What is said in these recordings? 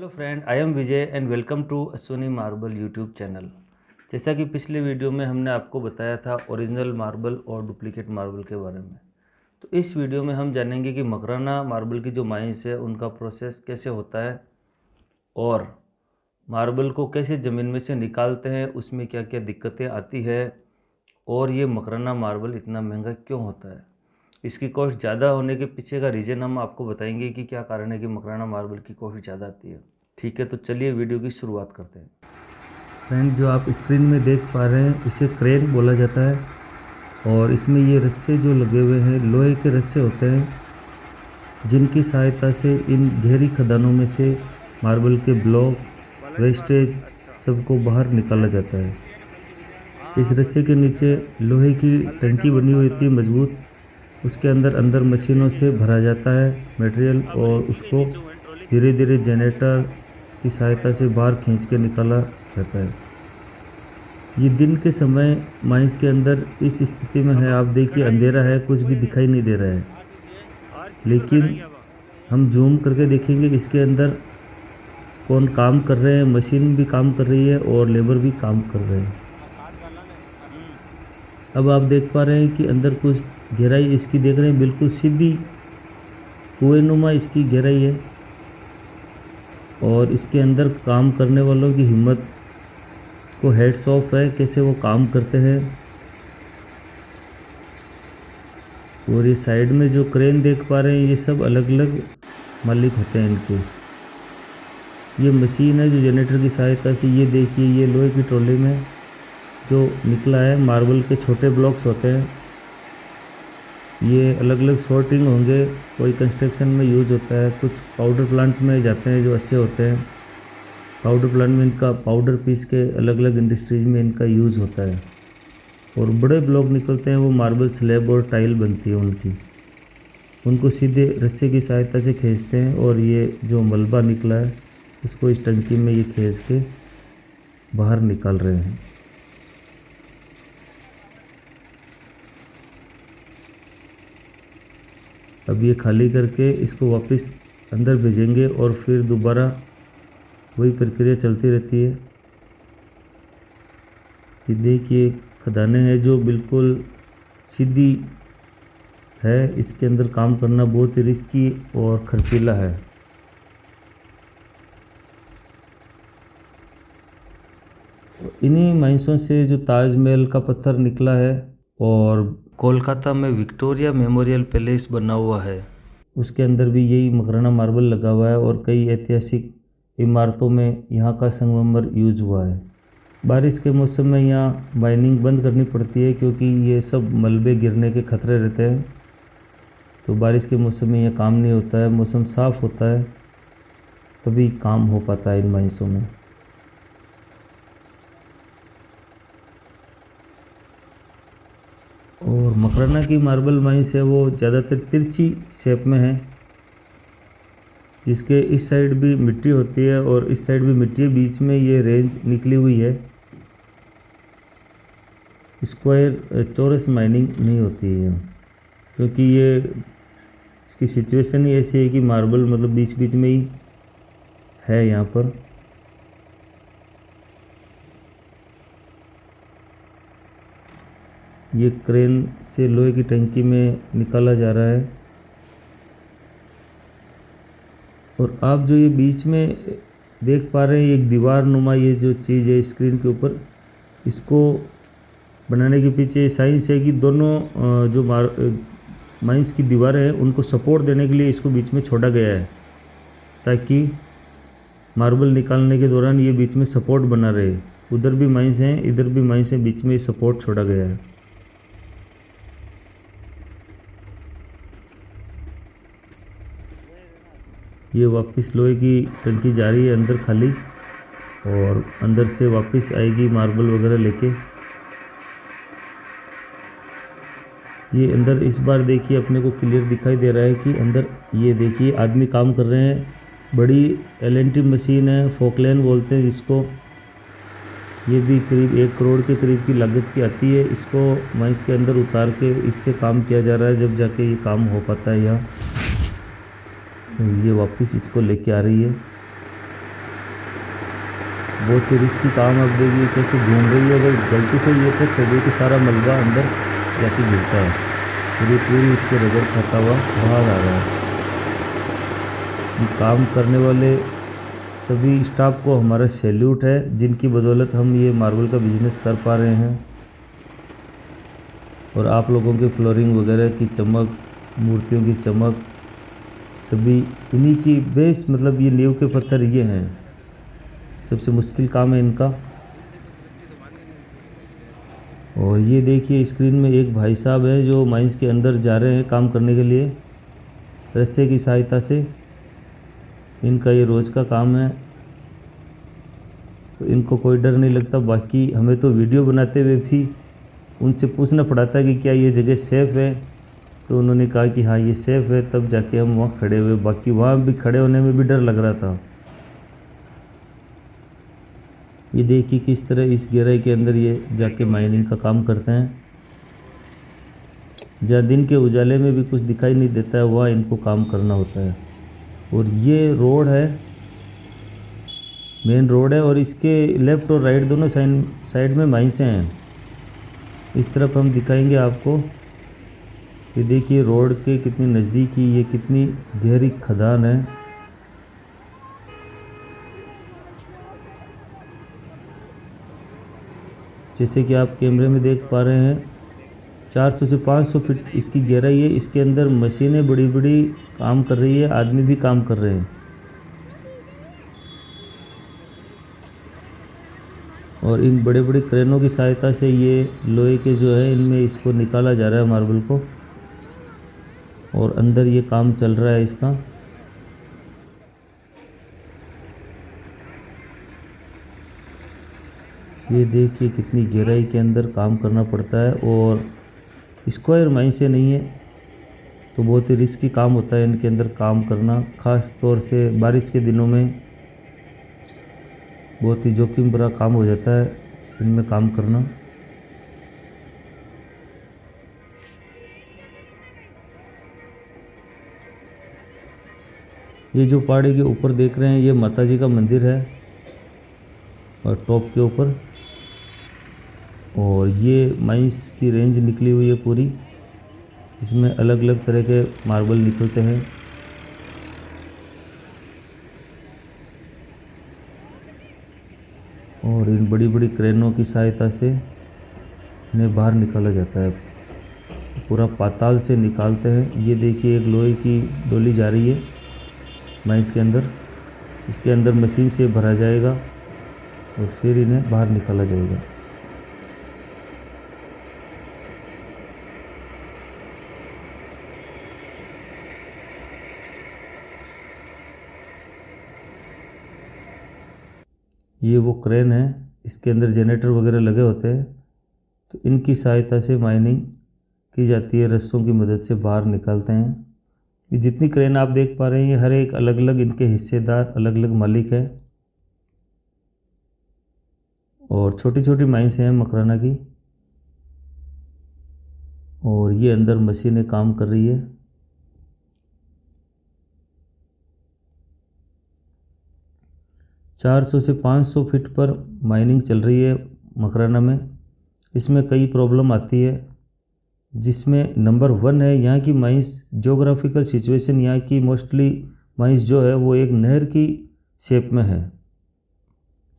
Hello friend, I am Vijay and welcome to Ashwini Marble YouTube channel. जैसा कि पिछले video में हमने आपको बताया था ओरिजिनल मार्बल और डुप्लीकेट मार्बल के बारे में, तो इस वीडियो में हम जानेंगे कि मकराना मार्बल की जो माइंस है उनका प्रोसेस कैसे होता है और मार्बल को कैसे ज़मीन में से निकालते हैं, उसमें क्या क्या दिक्कतें आती है और ये मकराना मार्बल इतना महंगा क्यों होता है। इसकी कॉस्ट ज़्यादा होने के पीछे का रीज़न हम आपको बताएंगे कि क्या कारण है कि मकराना मार्बल की कॉस्ट ज़्यादा आती है। ठीक है, तो चलिए वीडियो की शुरुआत करते हैं। फ्रेंड, जो आप स्क्रीन में देख पा रहे हैं इसे क्रेन बोला जाता है और इसमें ये रस्से जो लगे हुए हैं लोहे के रस्से होते हैं, जिनकी सहायता से इन गहरी खदानों में से मार्बल के ब्लॉक, वेस्टेज सबको बाहर निकाला जाता है। इस रस्से के नीचे लोहे की टंकी बनी हुई होती है मजबूत, उसके अंदर अंदर मशीनों से भरा जाता है मटेरियल और उसको धीरे धीरे जनरेटर की सहायता से बाहर खींच के निकाला जाता है। ये दिन के समय माइंस के अंदर इस स्थिति में है। आप देखिए अंधेरा है, कुछ भी दिखाई नहीं दे रहा है, लेकिन हम जूम करके देखेंगे इसके अंदर कौन काम कर रहे हैं। मशीन भी काम कर रही है और लेबर भी काम कर रहे हैं। अब आप देख पा रहे हैं कि अंदर कुछ गहराई इसकी देख रहे हैं, बिल्कुल सीधी कुएं-नुमा इसकी गहराई है और इसके अंदर काम करने वालों की हिम्मत को हेड्स ऑफ है, कैसे वो काम करते हैं। और ये साइड में जो क्रेन देख पा रहे हैं ये सब अलग अलग मालिक होते हैं इनके। ये मशीन है जो जनरेटर की सहायता से, ये देखिए ये लोहे की ट्रॉली में जो निकला है मार्बल के छोटे ब्लॉक्स होते हैं। ये अलग अलग सॉर्टिंग होंगे, कोई कंस्ट्रक्शन में यूज होता है, कुछ पाउडर प्लांट में जाते हैं जो अच्छे होते हैं। पाउडर प्लांट में इनका पाउडर पीस के अलग अलग इंडस्ट्रीज़ में इनका यूज़ होता है। और बड़े ब्लॉक निकलते हैं वो मार्बल स्लैब और टाइल बनती है उनकी, उनको सीधे रस्से की सहायता से खींचते हैं और ये जो मलबा निकला है उसको इस टंकी में ये खींच के बाहर निकाल रहे हैं। अब ये खाली करके इसको वापस अंदर भेजेंगे और फिर दोबारा वही प्रक्रिया चलती रहती है। ये देखिए खदानें हैं जो बिल्कुल सीधी है, इसके अंदर काम करना बहुत ही रिस्की और खर्चीला है। इन्हीं माइंसों से जो ताजमहल का पत्थर निकला है और कोलकाता में विक्टोरिया मेमोरियल पैलेस बना हुआ है, उसके अंदर भी यही मकराना मार्बल लगा हुआ है और कई ऐतिहासिक इमारतों में यहाँ का संगमरमर यूज हुआ है। बारिश के मौसम में यहाँ माइनिंग बंद करनी पड़ती है क्योंकि ये सब मलबे गिरने के खतरे रहते हैं, तो बारिश के मौसम में यह काम नहीं होता है। मौसम साफ़ होता है तभी काम हो पाता है इन माइंसों में। और मकराना की मार्बल माइंस है वो ज़्यादातर तिरछी शेप में है, जिसके इस साइड भी मिट्टी होती है और इस साइड भी मिट्टी है, बीच में ये रेंज निकली हुई है। स्क्वायर चौरस माइनिंग नहीं होती है क्योंकि ये इसकी सिचुएशन ही ऐसी है कि मार्बल मतलब बीच बीच में ही है यहाँ पर। ये क्रेन से लोहे की टंकी में निकाला जा रहा है और आप जो ये बीच में देख पा रहे हैं एक दीवार नुमा ये जो चीज़ है स्क्रीन के ऊपर, इसको बनाने के पीछे साइंस है कि दोनों जो माइंस की दीवारें हैं उनको सपोर्ट देने के लिए इसको बीच में छोड़ा गया है, ताकि मार्बल निकालने के दौरान ये बीच में सपोर्ट बना रहे। उधर भी माइंस हैं, इधर भी माइंस हैं, बीच में सपोर्ट छोड़ा गया है। ये वापस लोहे की टंकी जा रही है अंदर खाली और अंदर से वापस आएगी मार्बल वगैरह लेके। ये अंदर इस बार देखिए अपने को क्लियर दिखाई दे रहा है कि अंदर ये देखिए आदमी काम कर रहे हैं। बड़ी एलएनटी मशीन है, फोकलैन बोलते हैं जिसको। ये भी करीब 1 करोड़ के करीब की लागत की आती है। इसको माइंस के अंदर उतार के इससे काम किया जा रहा है, जब जाके ये काम हो पाता है यहाँ। ये वापस इसको लेके आ रही है। बहुत ही रिस्की काम। अब देखिए कैसे घूम रही है, अगर गलती से ये टच हो गई तो सारा मलबा अंदर जाके गिरता है और ये पूरी इसके रगड़ खाता हुआ बाहर आ रहा है। काम करने वाले सभी स्टाफ को हमारा सैल्यूट है, जिनकी बदौलत हम ये मार्बल का बिजनेस कर पा रहे हैं। और आप लोगों के फ्लोरिंग वगैरह की चमक, मूर्तियों की चमक, सभी इन्हीं की बेस, मतलब ये नींव के पत्थर ये हैं। सबसे मुश्किल काम है इनका। और ये देखिए स्क्रीन में एक भाई साहब हैं जो माइंस के अंदर जा रहे हैं काम करने के लिए रस्से की सहायता से। इनका ये रोज़ का काम है, तो इनको कोई डर नहीं लगता। बाकी हमें तो वीडियो बनाते हुए भी उनसे पूछना पड़ा था कि क्या ये जगह सेफ़ है, तो उन्होंने कहा कि हाँ ये सेफ़ है, तब जाके हम वहाँ खड़े हुए। बाकी वहाँ भी खड़े होने में भी डर लग रहा था। ये देखिए किस तरह इस गहराई के अंदर ये जाके माइनिंग का काम करते हैं। जहाँ दिन के उजाले में भी कुछ दिखाई नहीं देता है, वहाँ इनको काम करना होता है। और ये रोड है, मेन रोड है, और इसके लेफ़्ट और राइट दोनों साइड में माइंसें हैं। इस तरफ हम दिखाएंगे आपको। ये देखिए रोड के कितनी नज़दीक ही ये कितनी गहरी खदान है। जैसे कि आप कैमरे में देख पा रहे हैं, 400 से 500 फीट इसकी गहराई है। इसके अंदर मशीनें बड़ी बड़ी काम कर रही है, आदमी भी काम कर रहे हैं। और इन बड़े बड़े क्रेनों की सहायता से ये लोहे के जो है इनमें इसको निकाला जा रहा है मार्बल को, और अंदर ये काम चल रहा है इसका। ये देखिए कितनी गहराई के अंदर काम करना पड़ता है, और स्क्वायर माइंस से नहीं है तो बहुत ही रिस्की काम होता है इनके अंदर काम करना। ख़ास तौर से बारिश के दिनों में बहुत ही जोखिम भरा काम हो जाता है इनमें काम करना। ये जो पहाड़ी के ऊपर देख रहे हैं ये माता जी का मंदिर है, और टॉप के ऊपर, और ये माइंस की रेंज निकली हुई है पूरी, जिसमें अलग अलग तरह के मार्बल निकलते हैं। और इन बड़ी बड़ी क्रेनों की सहायता से इन्हें बाहर निकाला जाता है, पूरा पाताल से निकालते हैं। ये देखिए एक लोहे की डोली जा रही है माइंस के अंदर, इसके अंदर मशीन से भरा जाएगा और फिर इन्हें बाहर निकाला जाएगा। ये वो क्रेन है, इसके अंदर जनरेटर वगैरह लगे होते हैं, तो इनकी सहायता से माइनिंग की जाती है, रस्सों की मदद से बाहर निकालते हैं। ये जितनी क्रेन आप देख पा रहे हैं ये हर एक अलग अलग इनके हिस्सेदार, अलग अलग मालिक है। और छोटी छोटी माइंस हैं मकराना की, और ये अंदर मशीनें काम कर रही है। चार 400 से 500 फीट पर माइनिंग चल रही है मकराना में। इसमें कई प्रॉब्लम आती है, जिसमें नंबर 1 है यहाँ की माइंस जोग्राफिकल सिचुएशन। यहाँ की मोस्टली माइंस जो है वो एक नहर की शेप में है।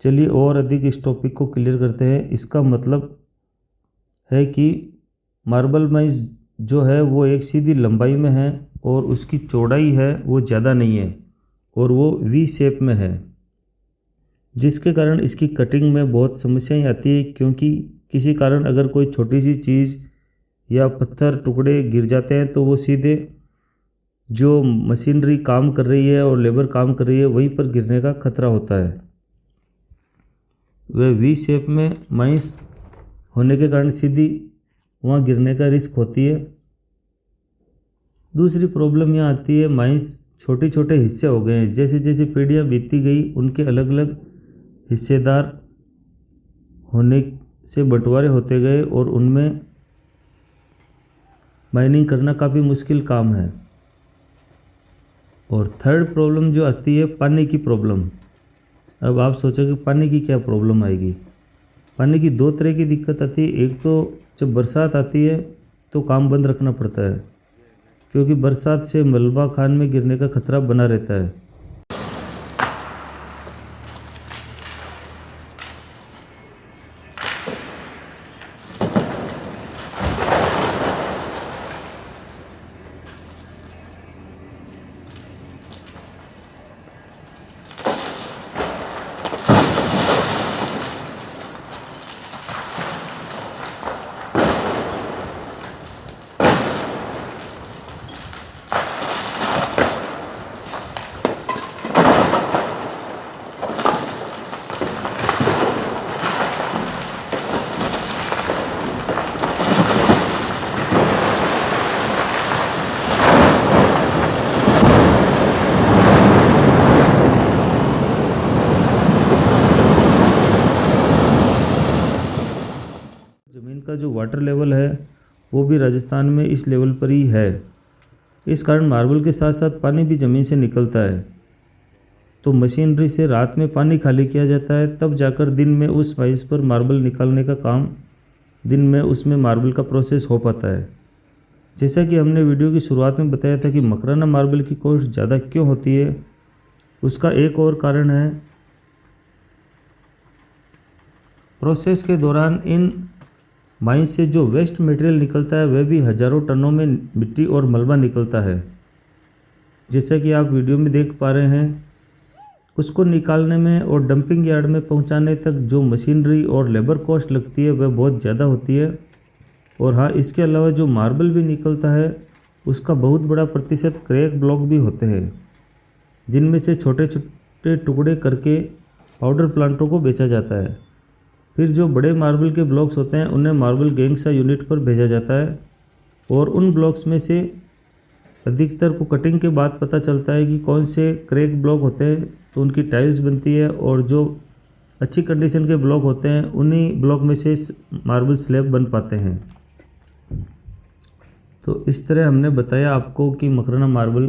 चलिए और अधिक इस टॉपिक को क्लियर करते हैं। इसका मतलब है कि मार्बल माइंस जो है वो एक सीधी लंबाई में है, और उसकी चौड़ाई है वो ज़्यादा नहीं है, और वो वी शेप में है, जिसके कारण इसकी कटिंग में बहुत समस्याएं आती है। क्योंकि किसी कारण अगर कोई छोटी सी चीज़ या पत्थर टुकड़े गिर जाते हैं तो वो सीधे जो मशीनरी काम कर रही है और लेबर काम कर रही है वहीं पर गिरने का खतरा होता है। वह वी शेप में माइंस होने के कारण सीधी वहाँ गिरने का रिस्क होती है। दूसरी प्रॉब्लम यहाँ आती है, माइंस छोटे छोटे हिस्से हो गए हैं। जैसे जैसे पीढ़ियाँ बीतती गई उनके अलग अलग हिस्सेदार होने से बंटवारे होते गए, और उनमें माइनिंग करना काफ़ी मुश्किल काम है। और थर्ड प्रॉब्लम जो आती है पानी की प्रॉब्लम। अब आप सोचो कि पानी की क्या प्रॉब्लम आएगी। पानी की दो तरह की दिक्कत आती है। एक तो जब बरसात आती है तो काम बंद रखना पड़ता है, क्योंकि बरसात से मलबा खान में गिरने का खतरा बना रहता है। ज़मीन का जो वाटर लेवल है वो भी राजस्थान में इस लेवल पर ही है। इस कारण मार्बल के साथ साथ पानी भी ज़मीन से निकलता है। तो मशीनरी से रात में पानी खाली किया जाता है, तब जाकर दिन में उस वाइस पर मार्बल निकालने का काम, दिन में उसमें मार्बल का प्रोसेस हो पाता है। जैसा कि हमने वीडियो की शुरुआत में बताया था कि मकराना मार्बल की कॉस्ट ज़्यादा क्यों होती है, उसका एक और कारण है प्रोसेस के दौरान इन माइन से जो वेस्ट मटेरियल निकलता है वह भी हज़ारों टनों में मिट्टी और मलबा निकलता है। जैसा कि आप वीडियो में देख पा रहे हैं, उसको निकालने में और डंपिंग यार्ड में पहुंचाने तक जो मशीनरी और लेबर कॉस्ट लगती है वह बहुत ज़्यादा होती है। और हाँ, इसके अलावा जो मार्बल भी निकलता है उसका बहुत बड़ा प्रतिशत क्रैक ब्लॉक भी होते हैं, जिनमें से छोटे छोटे टुकड़े करके पाउडर प्लांटों को बेचा जाता है। फिर जो बड़े मार्बल के ब्लॉक्स होते हैं उन्हें मार्बल गैंगसा यूनिट पर भेजा जाता है, और उन ब्लॉक्स में से अधिकतर को कटिंग के बाद पता चलता है कि कौन से क्रैक ब्लॉक होते हैं, तो उनकी टाइल्स बनती है, और जो अच्छी कंडीशन के ब्लॉक होते हैं उन्हीं ब्लॉक में से मार्बल स्लैब बन पाते हैं। तो इस तरह हमने बताया आपको कि मकराना मार्बल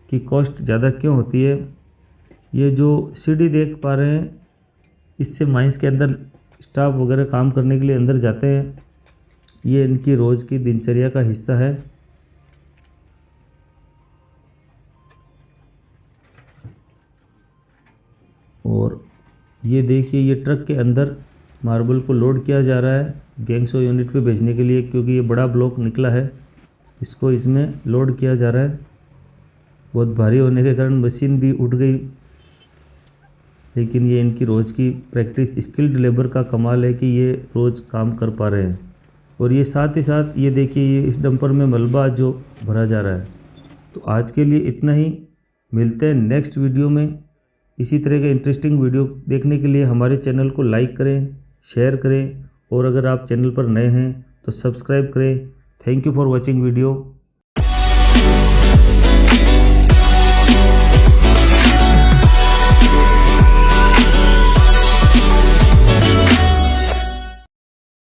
की कॉस्ट ज़्यादा क्यों होती है। ये जो सीढ़ी देख पा रहे हैं, इससे माइंस के अंदर स्टाफ वगैरह काम करने के लिए अंदर जाते हैं। ये इनकी रोज़ की दिनचर्या का हिस्सा है। और ये देखिए, ये ट्रक के अंदर मार्बल को लोड किया जा रहा है गैंगसो यूनिट पे भेजने के लिए, क्योंकि ये बड़ा ब्लॉक निकला है, इसको इसमें लोड किया जा रहा है। बहुत भारी होने के कारण मशीन भी उठ गई, लेकिन ये इनकी रोज़ की प्रैक्टिस, स्किल्ड लेबर का कमाल है कि ये रोज़ काम कर पा रहे हैं। और ये साथ ही साथ ये देखिए, ये इस डंपर में मलबा जो भरा जा रहा है। तो आज के लिए इतना ही, मिलते हैं नेक्स्ट वीडियो में। इसी तरह के इंटरेस्टिंग वीडियो देखने के लिए हमारे चैनल को लाइक करें, शेयर करें, और अगर आप चैनल पर नए हैं तो सब्सक्राइब करें। Thank you for watching video.